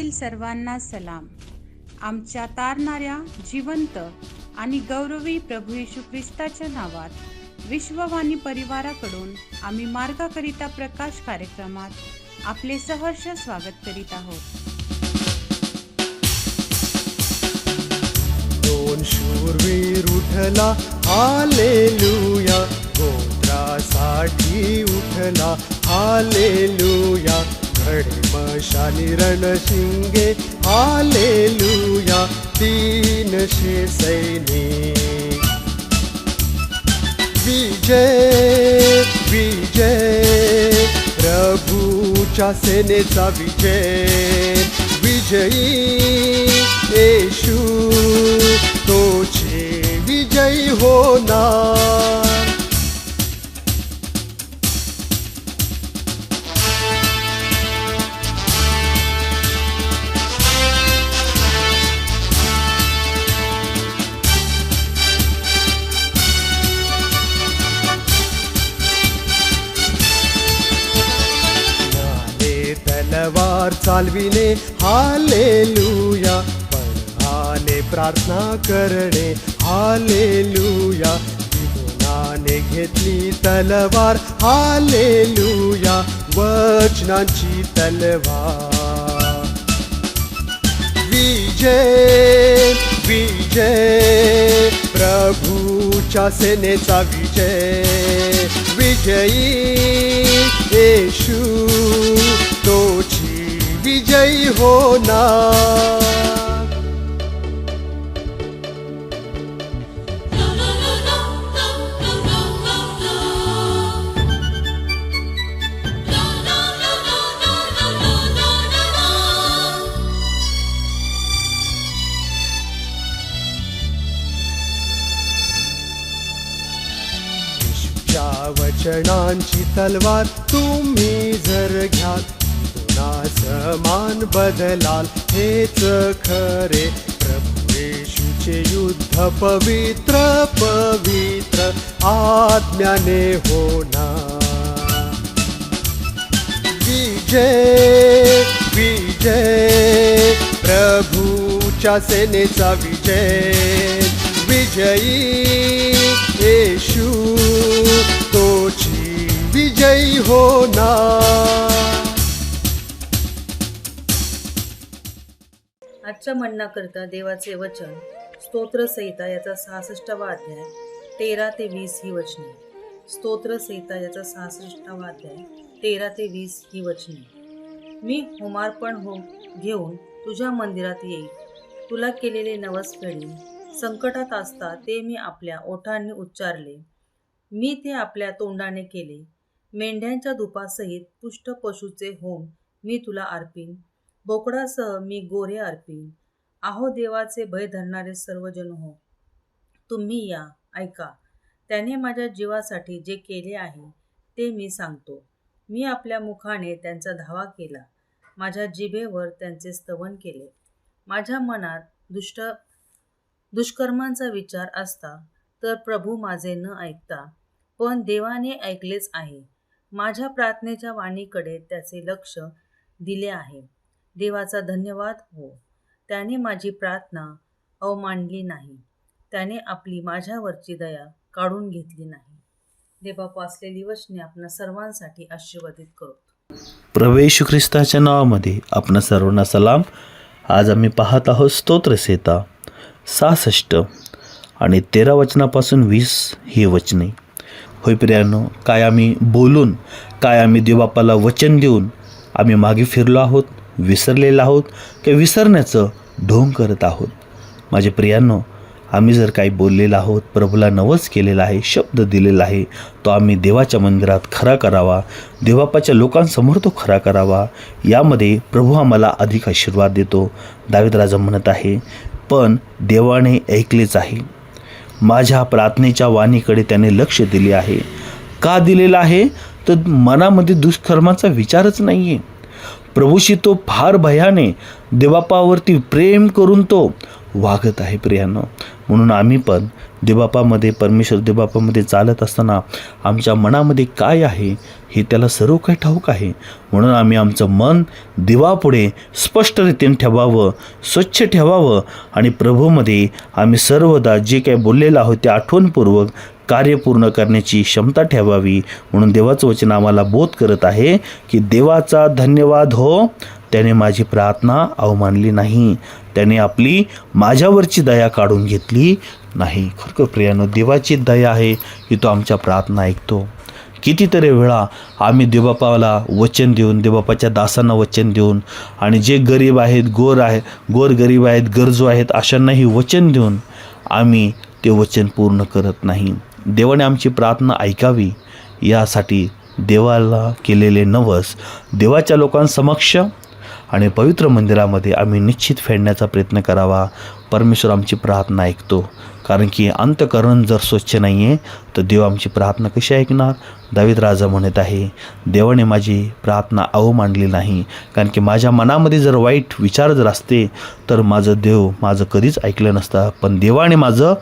जगातील सर्वांना सलाम. आमच्या तारणाऱ्या जिवंत आणि गौरवी प्रभू येशू ख्रिस्ताच्या नावात विश्ववाणी परिवाराकडून आम्ही मार्गाकरिता प्रकाश कार्यक्रमात आपले सहर्ष स्वागत करीत आहोत. दोन शूरवीर उठला, हालेलुया. गोत्रासाठी उठला, हालेलुया. घडे मशाली रणशिंगे, हालेलुया. 300 सैनिक. विजय विजय, प्रभूच्या सेनेचा विजय. विजयी येशू तोचे विजयी होणार. तलवार चालविणे, हालेलुया. पळाने प्रार्थना करणे, हालेलुया. गिदोनाने घेतली तलवार, हालेलुया. वचनांची तलवार. विजय विजय, प्रभूच्या सेनेचा विजय. विजयी येशू तोची विजयी होणार. वचनांची तलवार तुम्ही जर घ्याल, पुन्हा समान बदलाल. हेच खरे प्रभू येशूचे युद्ध पवित्र पवित्र आत्म्याने होणार. विजय विजय, प्रभूच्या सेनेचा विजय. विजयी येशू तोची विजयी होणार. आजच्या म्हणण्याकरिता देवाचे वचन स्तोत्रसंहिता याचा 66वा अध्याय 13 ते 20 ही वचने. स्तोत्रसंहिता याचा 66वा अध्याय 13 ते 20 ही वचने. मी होमार्पण घेऊन तुझ्या मंदिरात येईल, तुला केलेले नवस फेडीन. संकटात असता ते मी आपल्या ओठांनी उच्चारले, मी ते आपल्या तोंडाने केले. मेंढ्यांच्या धुपासहित पुष्ट पशूचे होम मी तुला अर्पीन. बोकडासह मी गोरे अर्पीन. आहो देवाचे भय धरणारे सर्वजण हो, तुम्ही या, ऐका. त्याने माझ्या जीवासाठी जे केले आहे ते मी सांगतो. मी आपल्या मुखाने त्यांचा धावा केला, माझ्या जिभेवर त्यांचे स्तवन केले. माझ्या मनात दुष्कर्मांचा विचार असता तर प्रभू माझे न ऐकता, पण देवाने ऐकलेच आहे. माझ्या प्रार्थनेच्या वाणीकडे त्याचे लक्ष दिले आहे. देवाचा धन्यवाद हो, त्याने माझी प्रार्थना अवमानली नाही. त्याने आपली माझ्यावरची दया काढून घेतली नाही. देवा वाचलेली वचने आपणा सर्वांसाठी आशीर्वादित करो. प्रभू येशू ख्रिस्ताच्या नावामध्ये आपणा सर्वांना सलाम. आज आम्ही पाहत आहोत स्तोत्रसंहिता 66 आणि 13 वचनापासून 20 ही वचने. होय प्रियांनो, काय आम्ही बोलून, काय आम्ही देवबापाला वचन देऊन आम्ही मागे फिरलो आहोत, विसरलेलो आहोत की विसरण्याचं ढोंग करत आहोत. माझे प्रियांनो, आम्ही जर काही बोललेलो आहोत, प्रभूला नवस केलेला आहे, शब्द दिलेला आहे, तो आम्ही देवाच्या मंदिरात खरा करावा, देवबापाच्या लोकांसमोर तो खरा करावा. यामध्ये प्रभू आम्हाला अधिक आशीर्वाद देतो. दावीद राजा म्हणत आहे, पण देवाने ऐकलेच आहे. माझ्या प्रार्थनेच्या वाणीकडे त्याने लक्ष दिले आहे. का दिलेलं आहे तर मनामध्ये दुष्कर्माचा विचारच नाही आहे. प्रभूशी तो फार भयाने देवबापावरती प्रेम करून तो वागत आहे प्रियांनो. म्हणून आम्ही पण देवबापामध्ये, परमेश्वर देवबापामध्ये चालत असताना आमच्या मनामध्ये काय आहे हे त्याला सर्व काही ठाऊक आहे. म्हणून आम्ही आमचं मन देवापुढे स्पष्ट रीतीने ठेवावं, स्वच्छ ठेवावं आणि प्रभूमध्ये आम्ही सर्वदा जे काही बोललेलं आहोत ते आठवणपूर्वक कार्य पूर्ण करण्याची क्षमता ठेवावी. म्हणून देवाचं वचन आम्हाला बोध करत आहे की देवाचा धन्यवाद हो, त्याने माझी प्रार्थना अवमानली नाही, त्याने आपली माझ्यावरची दया काढून घेतली नाही. खरोखर प्रियानो, देवाची दया आहे की तो आमच्या प्रार्थना ऐकतो. कितीतरी वेळा आम्ही देवबापाला वचन देऊन, देवबापाच्या दासांना वचन देऊन आणि जे गरीब आहेत, गोर गरीब आहेत, गरजू आहेत, अशांनाही वचन देऊन आम्ही ते वचन पूर्ण करत नाही. देवाने आमची प्रार्थना ऐकावी यासाठी देवाला केलेले नवस देवाच्या लोकांसमक्ष आणि पवित्र मंदिरामध्ये आम्ही निश्चित फेडण्याचा प्रयत्न करावा. परमेश्वर आमची प्रार्थना ऐकतो, कारण की अंतःकरण जर स्वच्छ नाही आहे तर देव आमची प्रार्थना कशी ऐकणार. दावीद राजा म्हणत आहे, देवाने माझी प्रार्थना अवमानली नाही, कारण की माझ्या मनामध्ये जर वाईट विचार जर असते तर माझं देव माझं कधीच ऐकलं नसतं, पण देवाने माझं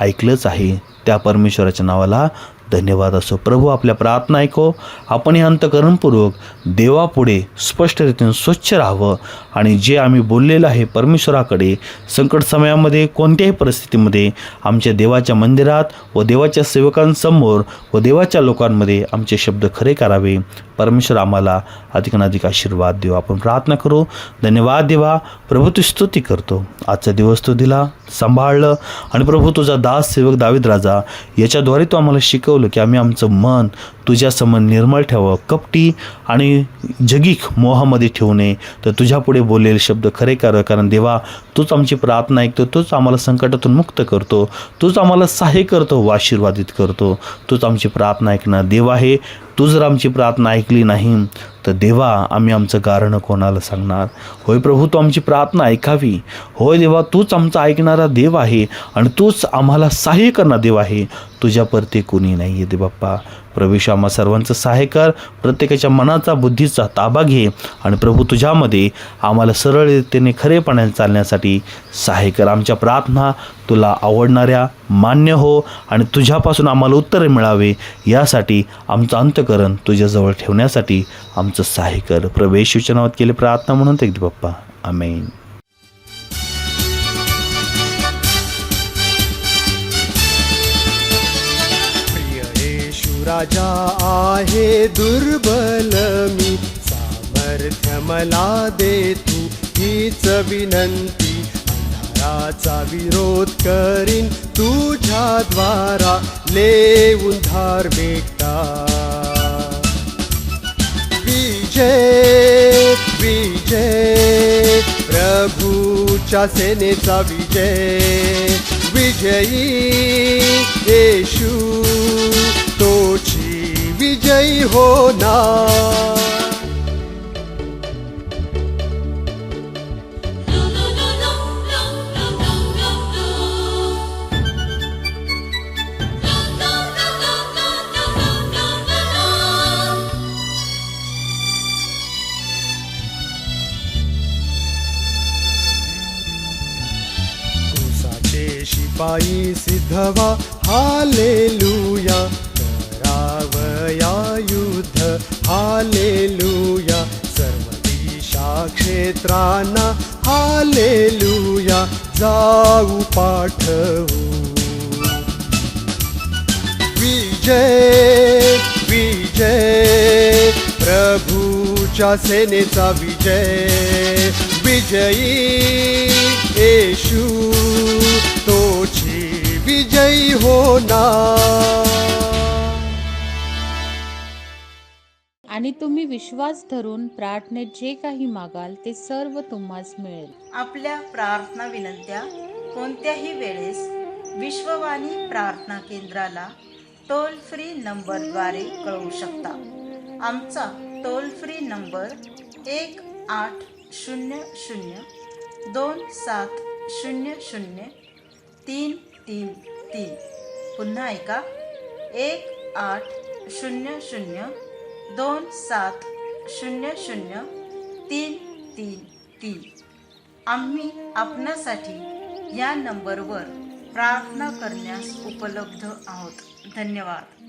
ऐकलंच आहे. त्या परमेश्वराच्या नावाला धन्यवाद असो. प्रभू आपल्या प्रार्थना ऐको. आपण हे अंतःकरणपूर्वक देवापुढे स्पष्ट रीतीने स्वच्छ राहावं आणि जे आम्ही बोललेलं आहे परमेश्वराकडे संकट समयामध्ये कोणत्याही परिस्थितीमध्ये आमच्या देवाच्या मंदिरात व देवाच्या सेवकांसमोर व देवाच्या लोकांमध्ये आमचे शब्द खरे करावे. परमेश्वर आम्हाला अधिकाधिक आशीर्वाद देवा. आपण प्रार्थना करू. धन्यवाद देवा, प्रभू तू स्तुती करतो. आजचा दिवस तू दिला, सांभाळलं आणि प्रभू तुझा दास सेवक दावीद राजा याच्याद्वारे तू आम्हाला शिकवलं की आम्ही आमचं मन तुझ्यासमोर निर्मळ ठेवावं, कपटी आणि जगिक मोहामध्ये ठेवू नये, तर तुझ्यापुढे बोललेले शब्द खरे कर. कारण देवा तूच आमची प्रार्थना ऐकतो, तूच आम्हाला संकटातून मुक्त करतो, तूच आम्हाला सहाय्य करतो व आशीर्वादित करतो. तूच आमची प्रार्थना ऐकणार देवा आहे. तू जर आमची प्रार्थना ऐकली नाही तर देवा आम्ही आमचं गारणं कोणाला सांगणार. होय प्रभू, तू आमची प्रार्थना ऐकावी. होय देवा, तूच आमचा ऐकणारा देव आहे आणि तूच आम्हाला सहाय्य करणारा देव आहे. तुझ्या परते कोणी नाही आहे. दे बाप्पा प्रभू आम्हा सर्वांचं सहाय्य कर. प्रत्येकाच्या मनाचा बुद्धीचा ताबा घे आणि प्रभू तुझ्यामध्ये आम्हाला सरळ रीतीने खरेपणाने चालण्यासाठी सहाय्य कर. आमच्या प्रार्थना तुला आवडणाऱ्या मान्य हो आणि तुझ्यापासून आम्हाला उत्तरे मिळावे यासाठी आमचं अंतःकरण तुझ्याजवळ ठेवण्यासाठी आमचं सहाय्य कर. प्रभू येशूच्या नावात केले प्रार्थना म्हणून ते बाप्पा, आमेन. राजा आहे दुर्बल मी, सामर्थ्य मला दे तू हीच विनंती. अंधाराचा विरोध करीन तुझ्या द्वारा, लेऊन धार्मिकता. विजय विजय प्रभूच्या सेनेचा विजय, विजयी येशू तोची विजयी होणार. क्रूसाचे शिपाई सिद्धवा, हालेलुया. करावया युद्ध, हालेलुया. सर्व दिशा क्षेत्रांना, हालेलुया. जाऊ पाठवू. विजय विजय प्रभूच्या सेनेचा विजय, विजयी येशू तोची विजयी होणार. आणि तुम्ही विश्वास धरून प्रार्थनेत जे काही मागाल ते सर्व तुम्हास मिळेल. आपल्या प्रार्थना विनंत्या कोणत्याही वेळेस विश्ववाणी प्रार्थना केंद्राला टोल फ्री नंबरद्वारे कळवू शकता. आमचा टोल फ्री नंबर 1-800-2700-333. पुन्हा ऐका, 1-800-2700-333. आम्ही आपणासाठी या नंबरवर प्रार्थना करण्यास उपलब्ध आहोत. धन्यवाद.